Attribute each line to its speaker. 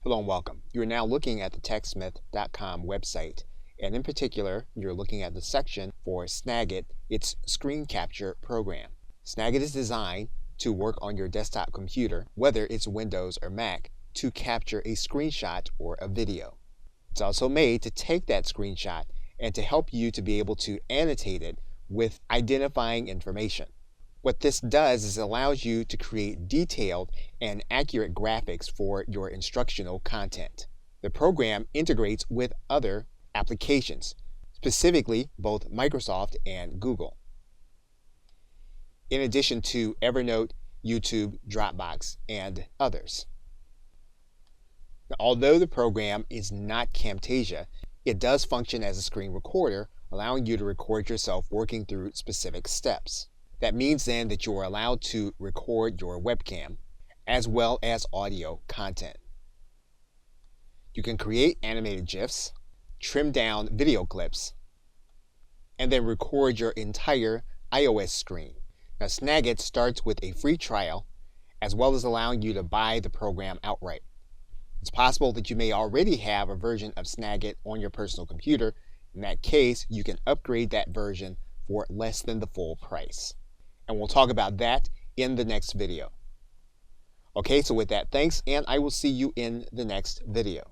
Speaker 1: Hello and welcome. You're now looking at the TechSmith.com website, and in particular, you're looking at the section for Snagit, its screen capture program. Snagit is designed to work on your desktop computer, whether it's Windows or Mac, to capture a screenshot or a video. It's also made to take that screenshot and to help you to be able to annotate it with identifying information. What this does is it allows you to create detailed and accurate graphics for your instructional content. The program integrates with other applications, specifically both Microsoft and Google, in addition to Evernote, YouTube, Dropbox, and others. Now, although the program is not Camtasia, it does function as a screen recorder, allowing you to record yourself working through specific steps. That means then that you are allowed to record your webcam as well as audio content. You can create animated GIFs, trim down video clips, and then record your entire iOS screen. Now, Snagit starts with a free trial as well as allowing you to buy the program outright. It's possible that you may already have a version of Snagit on your personal computer. In that case, you can upgrade that version for less than the full price. And we'll talk about that in the next video. Okay, so with that, thanks, and I will see you in the next video.